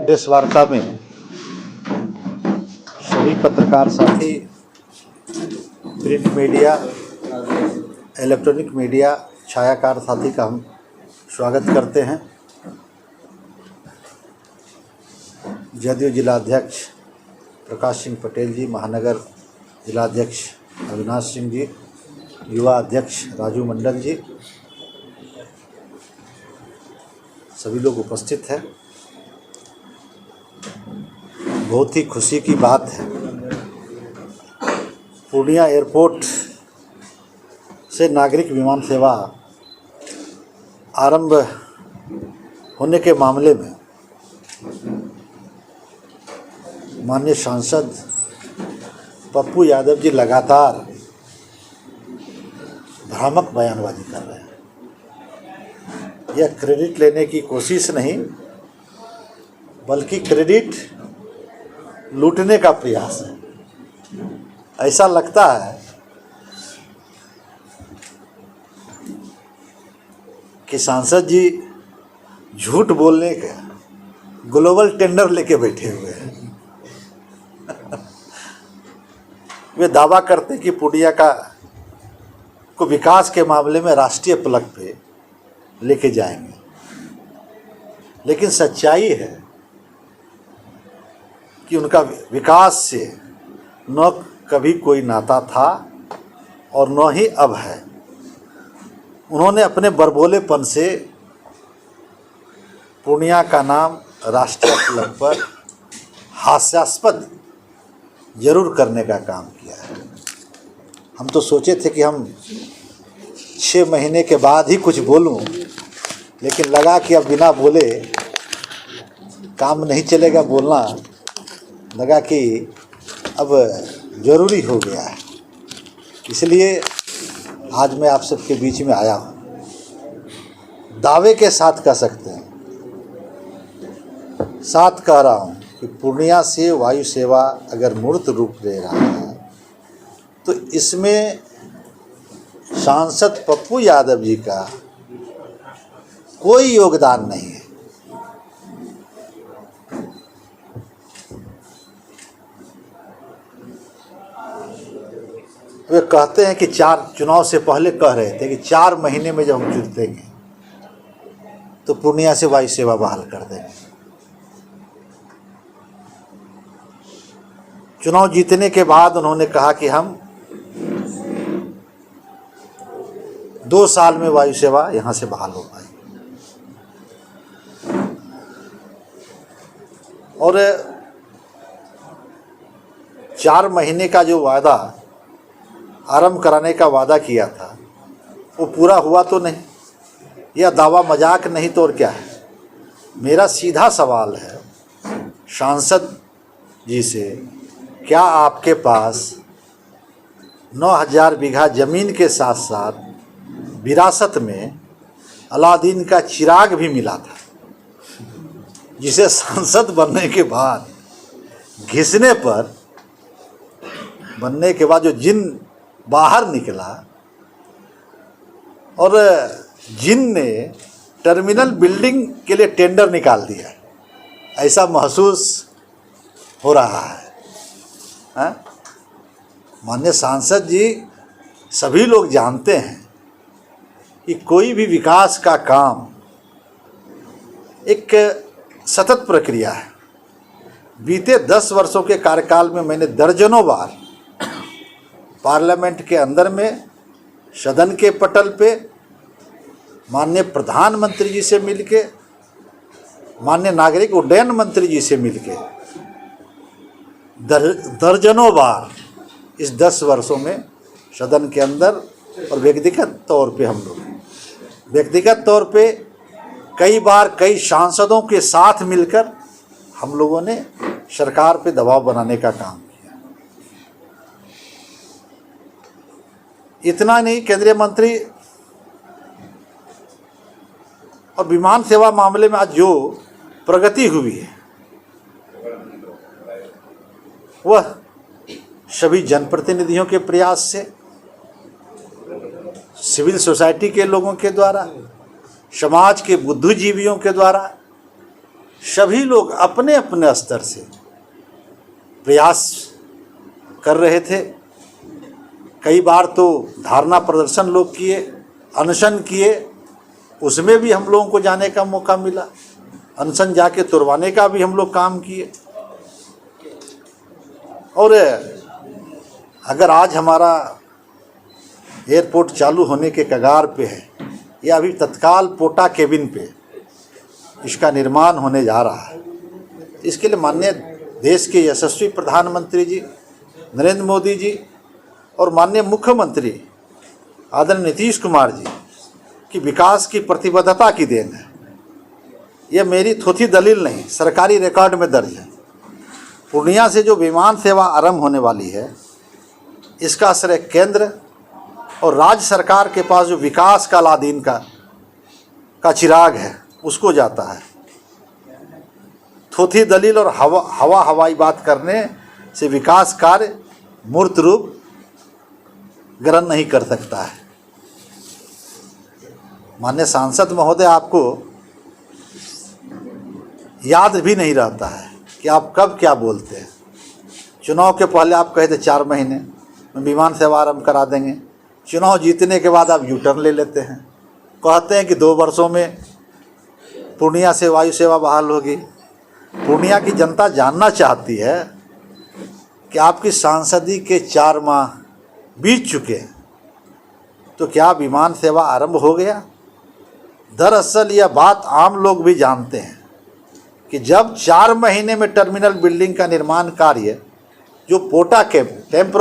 Press वार्ता में सभी पत्रकार साथी, प्रिंट मीडिया, इलेक्ट्रॉनिक मीडिया, छायाकार साथी का हम स्वागत करते हैं। जदयू जिलाध्यक्ष प्रकाश सिंह पटेल जी, महानगर जिलाध्यक्ष अविनाश सिंह जी, युवा अध्यक्ष राजू मंडल जी, सभी लोग उपस्थित हैं। बहुत ही खुशी की बात है, पूर्णिया एयरपोर्ट से नागरिक विमान सेवा आरंभ होने के मामले में माननीय सांसद पप्पू यादव जी लगातार भ्रामक बयानबाजी कर रहे हैं। यह क्रेडिट लेने की कोशिश नहीं, बल्कि क्रेडिट लूटने का प्रयास है। ऐसा लगता है कि सांसद जी झूठ बोलने का ग्लोबल टेंडर लेके बैठे हुए हैं। वे दावा करते कि पूर्णिया को विकास के मामले में राष्ट्रीय पलक पे लेके जाएंगे, लेकिन सच्चाई है कि उनका विकास से न कभी कोई नाता था और न ही अब है। उन्होंने अपने बरबोलेपन से पूर्णिया का नाम राष्ट्रीय पलक पर हास्यास्पद जरूर करने का काम किया है। हम तो सोचे थे कि हम 6 महीने के बाद ही कुछ बोलूं, लेकिन लगा कि अब बिना बोले काम नहीं चलेगा, बोलना लगा कि अब ज़रूरी हो गया है। इसलिए आज मैं आप सबके बीच में आया हूँ। दावे के साथ कह सकते हैं, साथ कह रहा हूँ कि पूर्णिया से वायु सेवा अगर मूर्त रूप ले रहा है तो इसमें सांसद पप्पू यादव जी का कोई योगदान नहीं है। वे कहते हैं कि चुनाव से पहले कह रहे थे कि 4 महीने में जब हम जीतेंगे तो पूर्णिया से वायु सेवा बहाल कर देंगे। चुनाव जीतने के बाद उन्होंने कहा कि हम 2 साल में वायु सेवा यहाँ से बहाल हो पाएगी। और 4 महीने का जो वादा, आरंभ कराने का वादा किया था, वो पूरा हुआ तो नहीं। यह दावा मजाक नहीं तो और क्या है। मेरा सीधा सवाल है सांसद जी से, क्या आपके पास 9000 बीघा ज़मीन के साथ साथ विरासत में अलादीन का चिराग भी मिला था, जिसे सांसद बनने के बाद घिसने पर बनने के बाद जो जिन बाहर निकला और जिन ने टर्मिनल बिल्डिंग के लिए टेंडर निकाल दिया, ऐसा महसूस हो रहा है। माननीय सांसद जी, सभी लोग जानते हैं कि कोई भी विकास का काम एक सतत प्रक्रिया है। बीते 10 वर्षों के कार्यकाल में मैंने दर्जनों बार पार्लियामेंट के अंदर में, सदन के पटल पे, माननीय प्रधानमंत्री जी से मिलके, माननीय नागरिक उड्डयन मंत्री जी से मिलके दर्जनों बार इस 10 वर्षों में सदन के अंदर और व्यक्तिगत तौर पे हम लोग व्यक्तिगत तौर पे कई बार कई सांसदों के साथ मिलकर हम लोगों ने सरकार पे दबाव बनाने का काम किया। इतना नहीं, केंद्रीय मंत्री और विमान सेवा मामले में आज जो प्रगति हुई है वह सभी जनप्रतिनिधियों के प्रयास से, सिविल सोसाइटी के लोगों के द्वारा, समाज के बुद्धिजीवियों के द्वारा सभी लोग अपने अपने स्तर से प्रयास कर रहे थे। कई बार तो धारणा प्रदर्शन लोग किए, अनशन किए, उसमें भी हम लोगों को जाने का मौका मिला। अनशन जाके तुड़वाने का भी हम लोग काम किए। और अगर आज हमारा एयरपोर्ट चालू होने के कगार पे है, या अभी तत्काल पोटा केबिन पे इसका निर्माण होने जा रहा है, इसके लिए माननीय देश के यशस्वी प्रधानमंत्री जी नरेंद्र मोदी जी और माननीय मुख्यमंत्री आदरणीय नीतीश कुमार जी की विकास की प्रतिबद्धता की देन है। यह मेरी थोथी दलील नहीं, सरकारी रिकॉर्ड में दर्ज है। पूर्णिया से जो विमान सेवा आरंभ होने वाली है, इसका श्रेय केंद्र और राज्य सरकार के पास जो विकास का अलादीन का चिराग है उसको जाता है। थोथी दलील और हवाई बात करने से विकास कार्य मूर्त रूप ग्रहण नहीं कर सकता है। माननीय सांसद महोदय, आपको याद भी नहीं रहता है कि आप कब क्या बोलते हैं। चुनाव के पहले आप कहे थे 4 महीने में विमान सेवा आरंभ करा देंगे, चुनाव जीतने के बाद आप यू टर्न ले लेते हैं, कहते हैं कि 2 वर्षों में पूर्णिया से वायु सेवा बहाल होगी। पूर्णिया की जनता जानना चाहती है कि आपकी सांसदी के 4 माह बीत चुके हैं, तो क्या विमान सेवा आरंभ हो गया? दरअसल यह बात आम लोग भी जानते हैं कि जब 4 महीने में टर्मिनल बिल्डिंग का निर्माण कार्य जो पोटा के टेम्पोररी